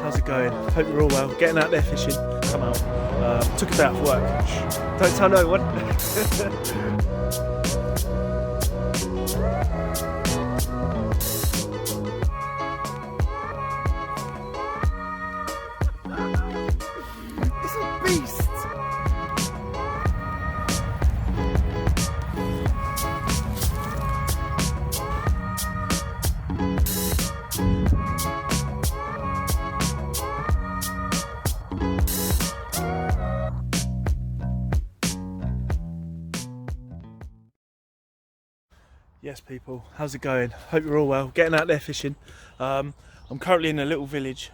How's it going? Hope you're all well. Getting out there fishing. Come out. Took a day off work. Don't tell no one. It's a beast. Yes people, how's it going? Hope you're all well. Getting out there fishing. I'm currently in a little village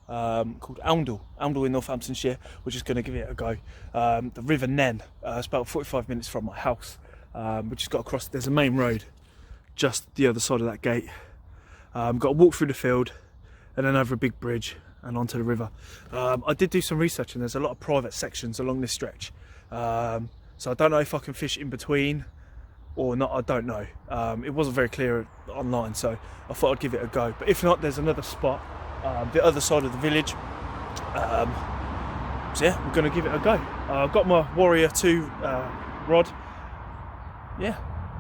called Oundle in Northamptonshire. We're just going to give it a go. The River Nen, it's about 45 minutes from my house. We just got across, there's a main road just the other side of that gate. Got to walk through the field and then over a big bridge and onto the river. I did do some research and there's a lot of private sections along this stretch. So I don't know if I can fish in between or not, I don't know. It wasn't very clear online, so I thought I'd give it a go. But if not, there's another spot, the other side of the village. So yeah, we're gonna give it a go. I've got my Warrior 2 rod. Yeah,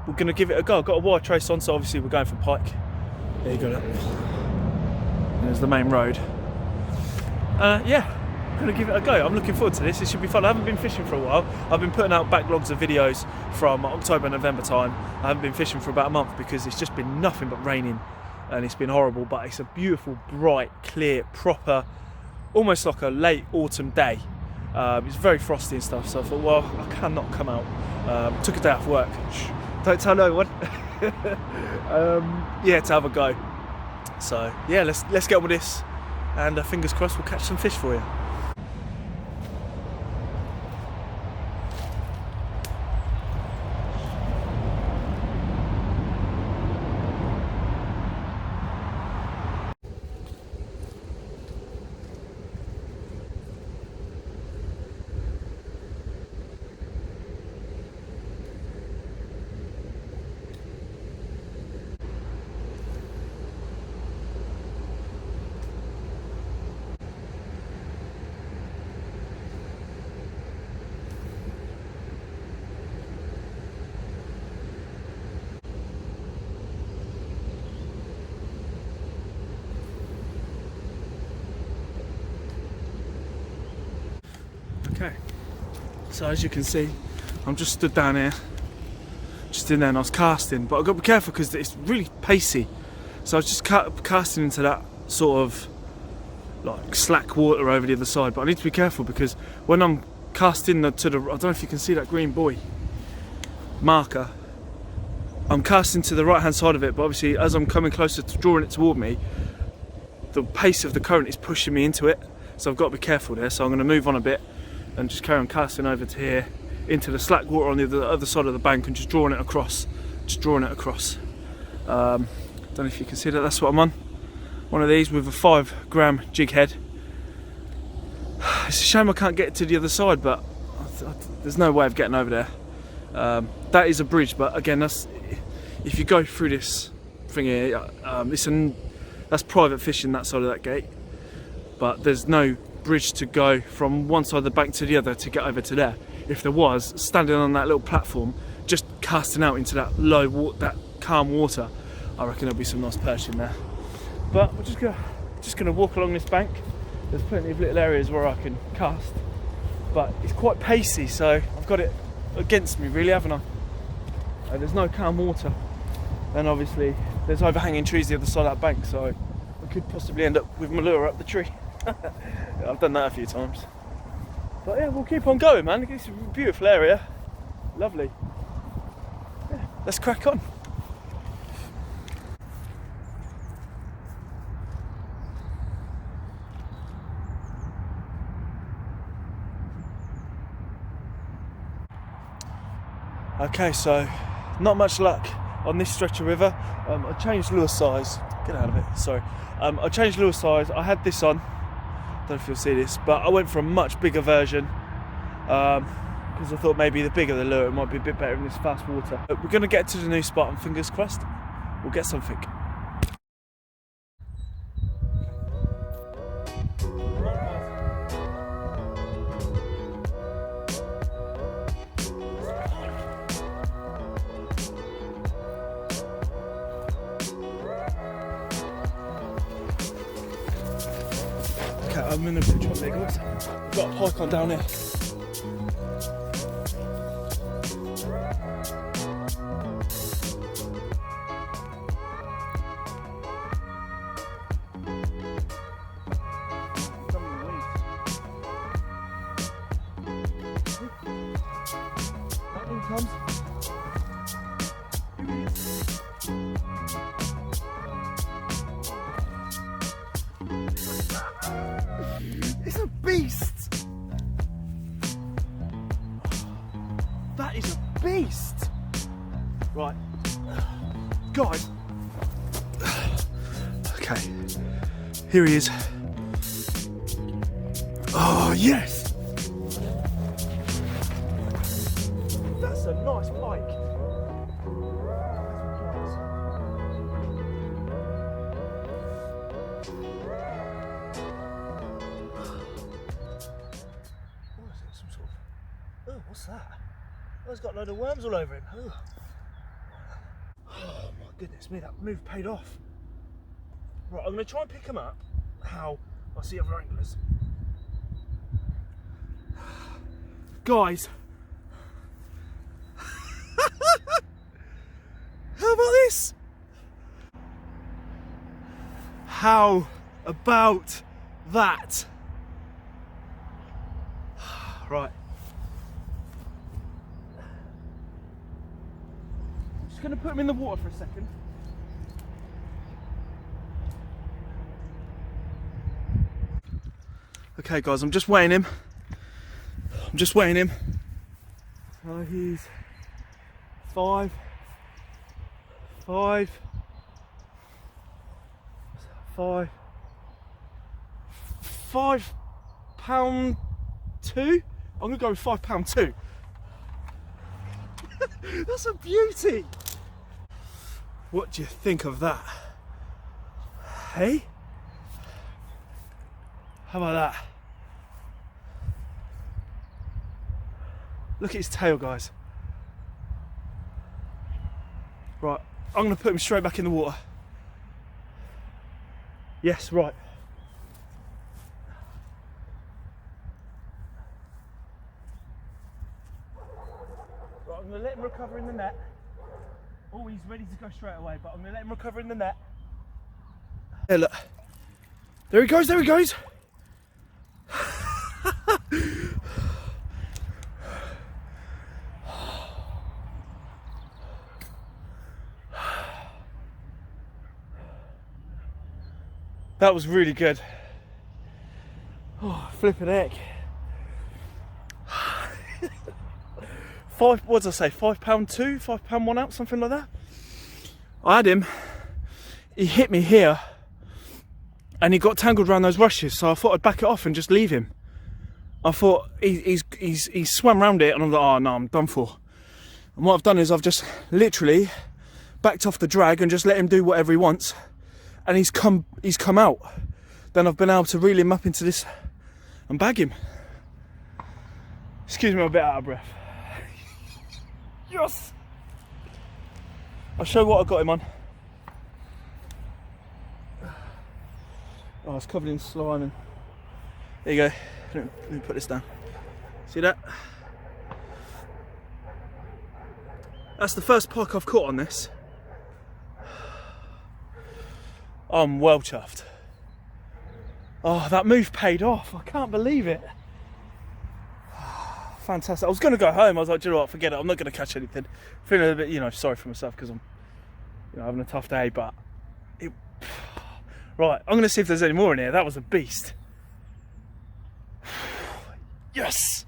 we're gonna give it a go. I've got a wire trace on, so obviously we're going for pike. There you go. There's the main road. Yeah. Gonna give it a go. I'm looking forward to this. It should be fun. I haven't been fishing for a while. I've been putting out backlogs of videos from October, November time. I haven't been fishing for about a month because it's just been nothing but raining and it's been horrible, but it's a beautiful, bright, clear, proper, almost like a late autumn day. It's very frosty and stuff, so I thought, well, I cannot come out. Took a day off work. Shh, don't tell no one. Yeah, to have a go. So yeah, let's get on with this, and fingers crossed we'll catch some fish for you. Okay, so as you can see, I'm just stood down here, just in there, and I was casting, but I've got to be careful because it's really pacey. So I was just casting into that sort of like slack water over the other side, but I need to be careful because when I'm casting I don't know if you can see that green buoy marker, I'm casting to the right hand side of it, but obviously as I'm coming closer to drawing it toward me, the pace of the current is pushing me into it, so I've got to be careful there. So I'm going to move on a bit and just carry on casting over to here into the slack water on the other side of the bank and just drawing it across. Don't know if you can see that, that's what I'm on. One of these with a 5-gram jig head. It's a shame I can't get to the other side, but there's no way of getting over there. That is a bridge, but again, that's if you go through this thing here, that's private fishing, that side of that gate, but there's no bridge to go from one side of the bank to the other to get over to there. If there was, standing on that little platform, just casting out into that low water, that calm water, I reckon there'll be some nice perch in there. But we're just gonna walk along this bank. There's plenty of little areas where I can cast, but it's quite pacey, so I've got it against me really, haven't I? There's no calm water, and obviously there's overhanging trees the other side of that bank, so I could possibly end up with my lure up the tree. I've done that a few times, but yeah, we'll keep on going, man. It's a beautiful area, lovely. Yeah, let's crack on. Okay, so not much luck on this stretch of river. I changed lure size. Get out of it, sorry. I changed lure size. I had this on, I don't know if you'll see this, but I went for a much bigger version because I thought maybe the bigger the lure, it might be a bit better in this fast water. But we're going to get to the new spot, and fingers crossed, we'll get something. Okay, I'm in a picture of guys. I've got a pike on down here. Comes. It's a beast. That is a beast. Right, guys. Okay, here he is. Oh yes. That's a nice pike. What is it? Some sort of... Oh, what's that? Oh, it's got a load of worms all over him. Oh. Oh my goodness me, that move paid off. Right, I'm going to try and pick him up. How? I'll see other anglers. Guys. How about this? How about that? Right. I'm just going to put him in the water for a second. Okay guys, I'm just weighing him. He's 5 pound 2. I'm gonna go with £5 2. That's a beauty. What do you think of that? Hey? How about that? Look at his tail, guys. Right, I'm gonna put him straight back in the water. Yes, right. Right, I'm gonna let him recover in the net. Oh, he's ready to go straight away, but I'm gonna let him recover in the net. Hey, look. There he goes, there he goes. That was really good. Oh, flipping heck. What did I say? £5 2, £5 1 out, something like that. I had him. He hit me here, and he got tangled around those rushes. So I thought I'd back it off and just leave him. I thought he's swam around it, and I'm like, oh no, I'm done for. And what I've done is I've just literally backed off the drag and just let him do whatever he wants. And he's come out. Then I've been able to reel him up into this and bag him. Excuse me, I'm a bit out of breath. Yes! I'll show you what I got him on. Oh, it's covered in slime. And there you go. Let me put this down. See that? That's the first pike I've caught on this. I'm well chuffed. Oh, that move paid off. I can't believe it. Fantastic. I was going to go home. I was like, do you know what? Forget it. I'm not going to catch anything. Feeling a bit, sorry for myself because I'm, having a tough day. But right, I'm going to see if there's any more in here. That was a beast. Yes.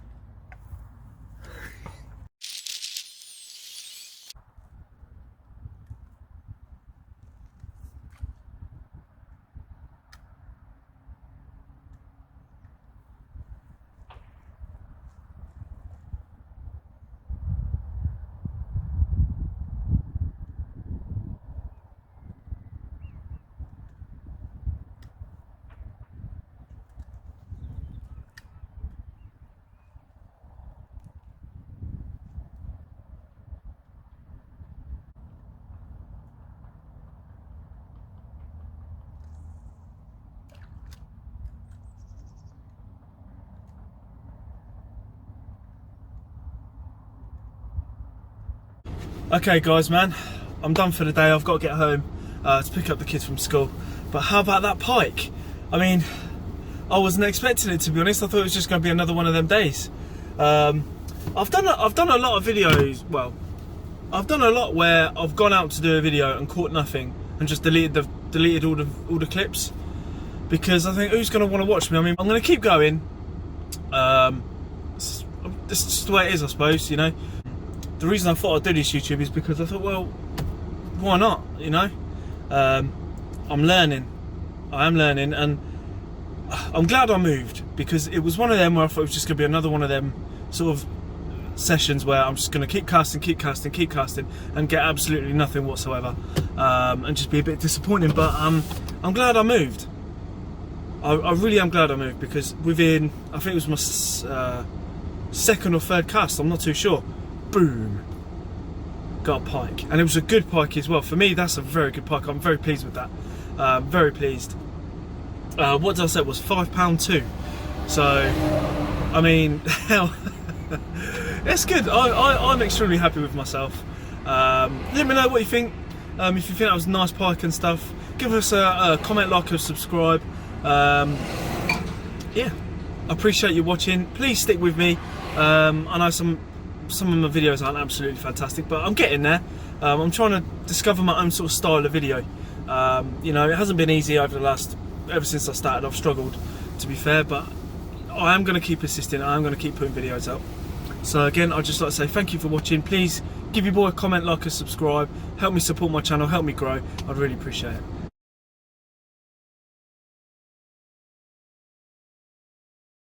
Okay guys, man, I'm done for the day. I've got to get home to pick up the kids from school. But how about that pike? I mean, I wasn't expecting it, to be honest. I thought it was just going to be another one of them days. I've done a lot of videos. Well, I've done a lot where I've gone out to do a video and caught nothing and just deleted all the clips, because I think, who's going to want to watch me? I mean, I'm going to keep going. This is just the way it is, I suppose. You know, the reason I thought I'd do this YouTube is because I thought, well, why not? You know, I'm learning. I am learning, and I'm glad I moved, because it was one of them where I thought it was just going to be another one of them sort of sessions where I'm just going to keep casting and get absolutely nothing whatsoever, and just be a bit disappointing. But I'm glad I moved. I really am glad I moved, because within, I think it was my second or third cast, I'm not too sure, boom, got a pike, and it was a good pike as well. For me, that's a very good pike. I'm very pleased with that. Very pleased. What did I say? It was £5.2. So, I mean, hell, it's good. I'm extremely happy with myself. Let me know what you think. If you think that was a nice pike and stuff, give us a comment, like, or subscribe. Yeah, I appreciate you watching. Please stick with me. I know some of my videos aren't absolutely fantastic, but I'm getting there. I'm trying to discover my own sort of style of video. You know, it hasn't been easy ever since I started. I've struggled, to be fair, but I am going to keep persisting. I am going to keep putting videos up. So again, I'd just like to say thank you for watching. Please give your boy a comment, like, and subscribe. Help me support my channel, help me grow. I'd really appreciate it.